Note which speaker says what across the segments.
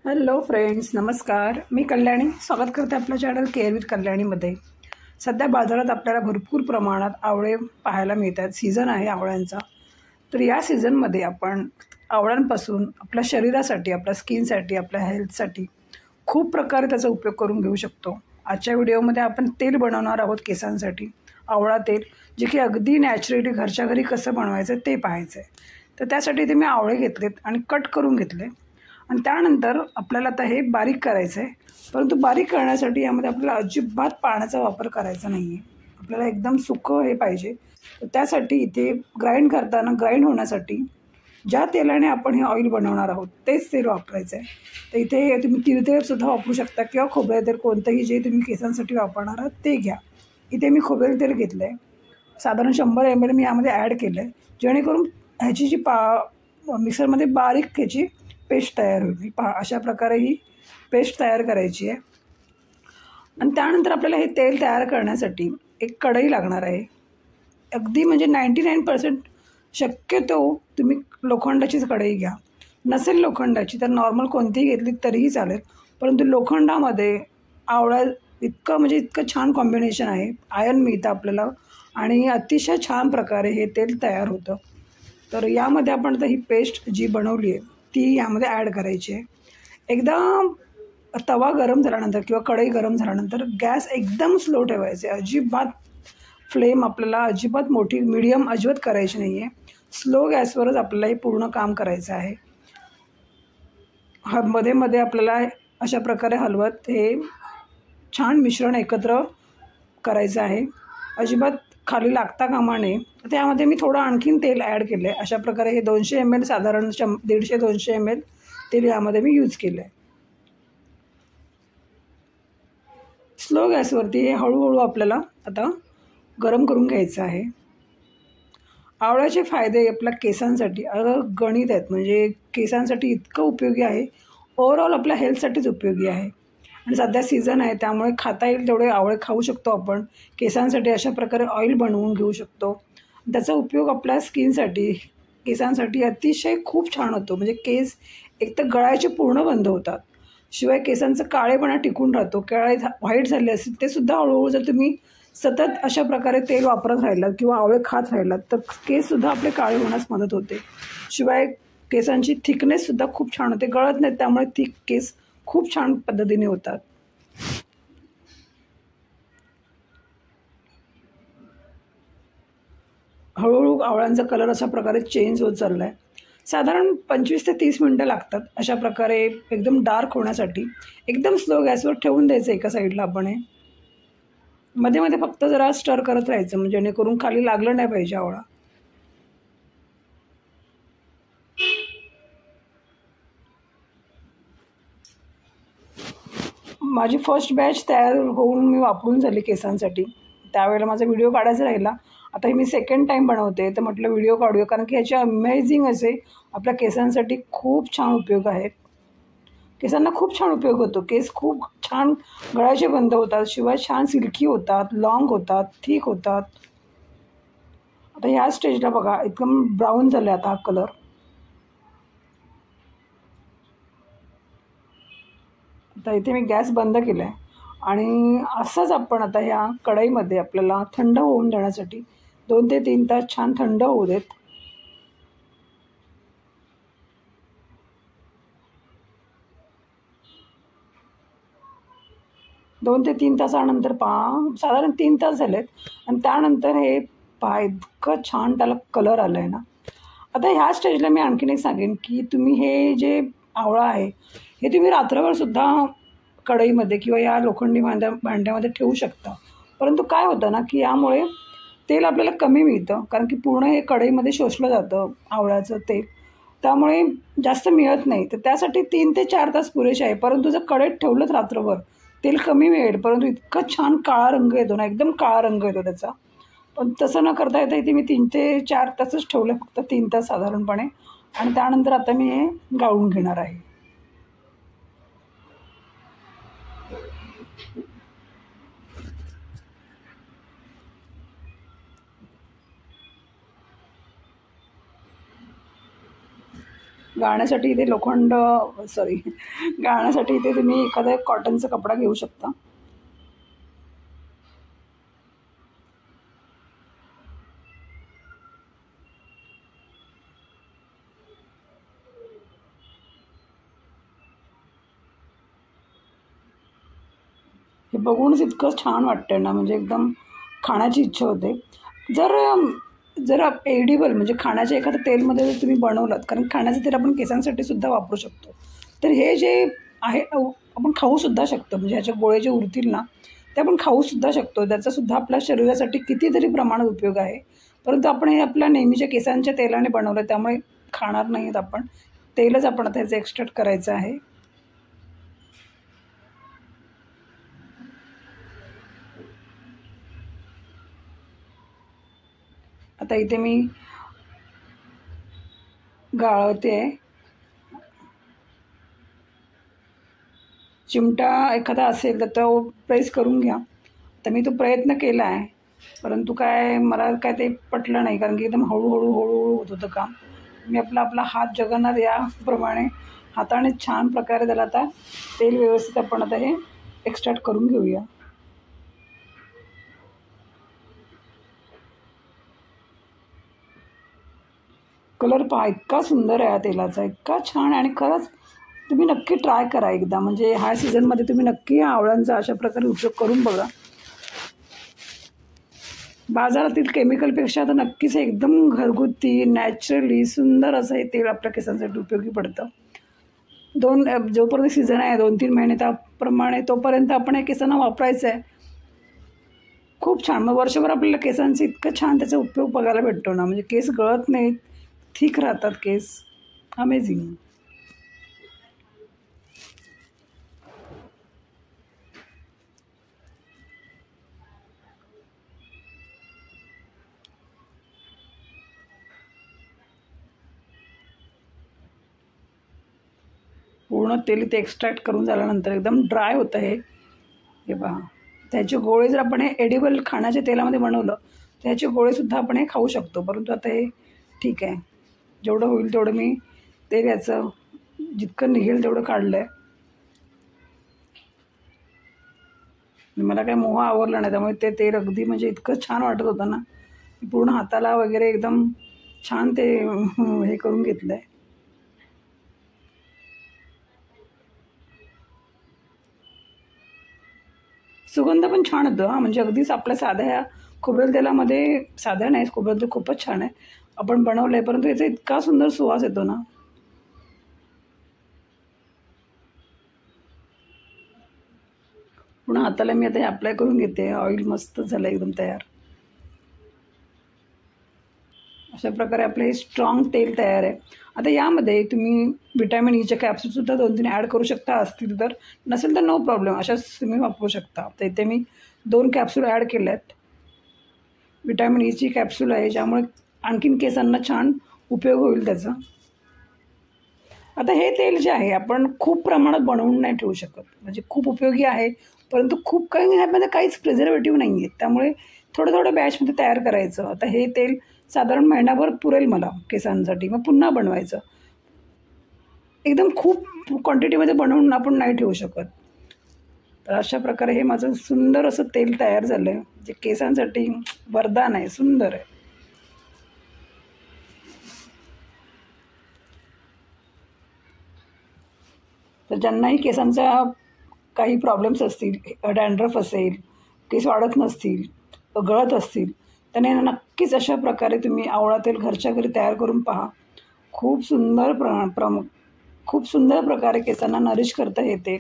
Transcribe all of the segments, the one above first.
Speaker 1: Hello friends, नमस्कार. मी कल्याणी स्वागत करते आपल्या चॅनल केअर विथ कल्याणीमध्ये. सध्या बाजारात आपल्याला भरपूर प्रमाणात आवळे पाहायला मिळतात. सीझन आहे आवळ्यांचा. तर या सीझनमध्ये आपण आवळ्यांपासून आपल्या शरीरासाठी, आपल्या स्किनसाठी, आपल्या हेल्थसाठी खूप प्रकारे त्याचा उपयोग करून घेऊ शकतो. आजच्या व्हिडिओमध्ये आपण तेल बनवणार आहोत केसांसाठी, आवळा तेल, जे की अगदी नॅचरली घरच्या घरी कसं बनवायचं ते पाहायचं आहे. तर त्यासाठी इथे मी आवळे घेतलेत आणि कट करून घेतले आणि त्यानंतर आपल्याला आता हे बारीक करायचं आहे. परंतु बारीक करण्यासाठी यामध्ये आपल्याला अजिबात पाण्याचा वापर करायचा नाही आहे. आपल्याला एकदम सुकं हे पाहिजे. तर त्यासाठी इथे ग्राइंड होण्यासाठी ज्या तेलाने आपण हे ऑइल बनवणार आहोत तेच तेल वापरायचं आहे. तर इथे तुम्ही तिळतेलसुद्धा वापरू शकता किंवा खोबरेल तेल, कोणतंही जे तुम्ही केसांसाठी वापरणार आहात ते घ्या. इथे मी खोबरेल तेल घेतलं आहे. साधारण 100 ml मी यामध्ये ॲड केलं आहे, जेणेकरून ह्याची जी मिक्सरमध्ये बारीक ह्याची पेस्ट तयार होईल. अशा प्रकारे ही पेस्ट तयार करायची आहे. आणि त्यानंतर आपल्याला हे तेल तयार करण्यासाठी एक कढई लागणार आहे. अगदी म्हणजे 99% शक्यतो तुम्ही लोखंडाचीच कढई घ्या. नसेल लोखंडाची तर नॉर्मल कोणतीही घेतली तरीही चालेल. परंतु लोखंडामध्ये आवळा इतकं छान कॉम्बिनेशन आहे. आयर्न मिळतं आपल्याला आणि अतिशय छान प्रकारे हे तेल तयार होतं. तर यामध्ये आपण आता ही पेस्ट जी बनवली आहे ती यामध्ये ॲड करायची आहे. एकदा तवा गरम झाल्यानंतर किंवा कढई गरम झाल्यानंतर गॅस एकदम स्लो ठेवायचे. अजिबात फ्लेम आपल्याला अजिबात मोठी मीडियम अजिबात करायची नाही आहे. स्लो गॅसवरच आपल्याला हे पूर्ण काम करायचं आहे. मध्ये मध्ये आपल्याला अशा प्रकारे हलवत हे छान मिश्रण एकत्र करायचं आहे. अजिबात खाली लागता कामा नये. त्यामध्ये मी थोडं आणखीन तेल ॲड केलं आहे. अशा प्रकारे हे 200 ml साधारण 150-200 ml तेल यामध्ये मी यूज केलं आहे. स्लो गॅसवरती हे हळूहळू आपल्याला आता गरम करून घ्यायचं आहे. आवळ्याचे फायदे आपल्या केसांसाठी गणित आहेत. म्हणजे केसांसाठी इतकं उपयोगी आहे. ओव्हरऑल आपल्या हेल्थसाठीच उपयोगी आहे. आणि सध्या सीझन आहे त्यामुळे खाता येईल तेवढे आवळे खाऊ शकतो आपण. केसांसाठी अशा प्रकारे ऑइल बनवून घेऊ शकतो. त्याचा उपयोग आपल्या स्किनसाठी, केसांसाठी अतिशय खूप छान होतो. म्हणजे केस एकतर गळायचे पूर्ण बंद होतात, शिवाय केसांचा काळेपणा टिकून राहतो. व्हाईट झाले असतील ते सुद्धा हळूहळू जर तुम्ही सतत अशा प्रकारे तेल वापरत राहिलात किंवा आवळे खात राहिलात तर केससुद्धा आपले काळे होण्यास मदत होते. शिवाय केसांची थिकनेससुद्धा खूप छान होते, गळत नाहीत, त्यामुळे थिक केस खूप छान पद्धतीने होतात. हळूहळू आवळ्यांचा कलर अशा प्रकारे चेंज होत चालला आहे. साधारण 25 ते 30 मिनटं लागतात अशा प्रकारे एकदम डार्क होण्यासाठी. एकदम स्लो गॅसवर ठेवून द्यायचं एका साईडला आपण. हे मध्ये मध्ये फक्त जरा स्टर करत राहायचं, म्हणजे जेणेकरून खाली लागलं नाही पाहिजे आवळा. माझी फर्स्ट बॅच तयार होऊन मी वापरून झाली केसांसाठी. त्यावेळेला माझा व्हिडिओ काढायचा राहिला. आता मी सेकंड टाईम बनवते तर म्हटलं व्हिडिओ काढूया, कारण की ह्याचे अमेझिंग असे आपल्या केसांसाठी खूप छान उपयोग आहेत. केसांना खूप छान उपयोग होतो. केस खूप छान गळायचे बंद होतात, शिवाय छान सिल्की होतात, लॉंग होतात, थिक होतात. आता ह्या स्टेजला बघा एकदम ब्राऊन झालं आता हा कलर. आता इथे मी गॅस बंद केला आहे आणि असंच आपण आता ह्या कढईमध्ये आपल्याला थंड होऊन देण्यासाठी 2 ते 3 तास छान थंड होऊ देत. दोन ते 3 तासानंतर साधारण 3 तास झालेत आणि त्यानंतर हे इतकं छान त्याला कलर आला आहे ना. आता ह्या स्टेजला मी आणखीन एक सांगेन की तुम्ही हे जे आवळा आहे हे तुम्ही रात्रभरसुद्धा कढईमध्ये किंवा या लोखंडी भांड्यामध्ये ठेवू शकता. परंतु काय होतं ना की यामुळे तेल आपल्याला कमी मिळतं, कारण की पूर्ण हे कढईमध्ये शोषलं जातं आवळ्याचं तेल, त्यामुळे जास्त मिळत नाही. तर त्यासाठी 3 ते 4 तास पुरेसे आहे. परंतु जर कढईत ठेवलं रात्रभर तेल कमी मिळेल, परंतु इतकं छान काळा रंग येतो ना, एकदम काळा रंग येतो त्याचा. पण तसं न करता येतं इथे मी 3 ते 4 तासच ठेवलं, फक्त 3 तास साधारणपणे. आणि त्यानंतर आता मी हे गाळून घेणार आहे. गाळण्यासाठी इथे गाळण्यासाठी इथे तुम्ही एखादा कॉटनचा कपडा घेऊ शकता. हे बघूनच इतकं छान वाटतं ना, म्हणजे एकदम खाण्याची इच्छा होते. जर जर एडिबल म्हणजे खाण्याच्या एखाद्या तेलमध्ये जर तुम्ही बनवलात, कारण खाण्याचं तेल आपण केसांसाठी सुद्धा वापरू शकतो, तर हे जे आहे आपण खाऊसुद्धा शकतो. म्हणजे ह्याचे गोळे जे उरतील ना ते आपण खाऊसुद्धा शकतो. त्याचासुद्धा आपल्या शरीरासाठी कितीतरी प्रमाणात उपयोग आहे. परंतु आपण हे आपल्या नेहमीच्या केसांच्या तेलाने बनवलं, त्यामुळे खाणार नाहीत आपण. तेलच आपण आता ह्याचं एक्स्ट्रॅक्ट करायचं आहे. आता इथे मी गाळते. चिमटा एखादा असेल तर तो प्रेस करून घ्या. तर मी तो प्रयत्न केला आहे, परंतु मला ते पटलं नाही, कारण की एकदम हळूहळू होत होतं काम. मी आपला हात जगन्नाथ याप्रमाणे हाताने छान प्रकारे त्याला आता तेल व्यवस्थित आपण आता हे एक्स्ट्रॅक्ट करून घेऊया. कलर पहा, इतका सुंदर आहे या तेलाचा, इतका छान. आणि खरंच तुम्ही नक्की ट्राय करा एकदा. म्हणजे ह्या सीझनमध्ये तुम्ही नक्की आवळ्यांचा अशा प्रकारे उपयोग करून बघा. बाजारातील केमिकलपेक्षा तर नक्कीच एकदम घरगुती नॅचरली सुंदर असं हे तेल आपल्या केसांसाठी उपयोगी पडतं. जोपर्यंत सीझन आहे 2-3 महिने त्याप्रमाणे तोपर्यंत आपण हे केसांना वापरायचं आहे. खूप छान. मग वर्षभर आपल्याला केसांचे इतकं छान त्याचा उपयोग बघायला भेटतो ना, म्हणजे केस गळत नाहीत, ठीक राहतात केस. अमेझिंग. पूर्ण तेल इथे एक्स्ट्रॅक्ट करून झाल्यानंतर एकदम ड्राय होतं हे पहा. त्याचे गोळे जर आपण हे एडिबल खाण्याच्या तेलामध्ये बनवलं, त्याचे गोळेसुद्धा आपण हे खाऊ शकतो. परंतु आता हे ठीक आहे, जेवढं होईल तेवढं मी तेल याचं जितकं निघेल तेवढं काढलं आहे. मला काही मोह आवरला नाही, त्यामुळे ते तेल अगदी म्हणजे इतकं छान वाटत होतं ना, पूर्ण हाताला वगैरे एकदम छान ते हे करून घेतलं आहे. सुगंध पण छान होतो म्हणजे अगदीच आपल्या साध्या ह्या खोबरेल तेलामध्ये, साध्या नाही खोबरेल तेल खूपच छान आहे आपण बनवलं आहे, परंतु याचा इतका सुंदर सुवास येतो ना. पुन्हा हाताला मी आता हे अप्लाय करून घेते. ऑइल मस्त झालं एकदम तयार. अशा प्रकारे आपलं हे स्ट्रॉंग तेल तयार आहे. आता यामध्ये तुम्ही विटॅमिन ईच्या कॅप्सूलसुद्धा 2-3 ॲड करू शकता. असतील तर, नसेल तर नो प्रॉब्लेम, अशाच तुम्ही वापरू शकता. तर इथे मी 2 कॅप्सूल ॲड केल्या आहेत. विटॅमिन ईची कॅप्सूल आहे, ज्यामुळे आणखीन केसांना छान उपयोग होईल त्याचा. आता हे तेल जे आहे आपण खूप प्रमाणात बनवून नाही ठेवू शकत, म्हणजे खूप उपयोगी आहे, परंतु खूप काही ह्यामध्ये काहीच प्रिझर्वेटिव्ह नाही आहेत, त्यामुळे थोडं थोडं बॅचमध्ये तयार करायचं. आता हे तेल साधारण महिनाभर पुरेल मला केसांसाठी, मग पुन्हा बनवायचं. एकदम खूप क्वांटिटीमध्ये बनवून आपण नाही ठेवू शकत. तर अशा प्रकारे हे माझं सुंदर असं तेल तयार झालं आहे, जे केसांसाठी वरदान आहे, सुंदर आहे. तर ज्यांनाही केसांचा काही प्रॉब्लेम्स असतील, डॅन्ड्रफ असेल, केस वाढत नसतील, गळत असतील, त्याने नक्कीच अशा प्रकारे तुम्ही आवळा तेल घरच्या घरी तयार करून पहा. खूप सुंदर प्रकारे केसांना नरिश करता येते.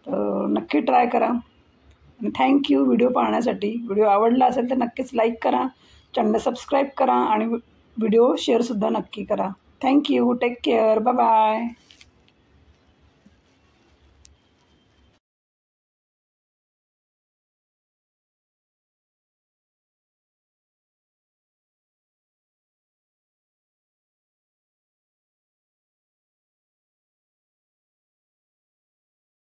Speaker 1: तर नक्की ट्राय करा. आणि थँक्यू व्हिडिओ पाहण्यासाठी. व्हिडिओ आवडला असेल तर नक्कीच लाईक करा, चॅनल सबस्क्राईब करा आणि व्हिडिओ शेअरसुद्धा नक्की करा. Thank you. Take care. Bye bye.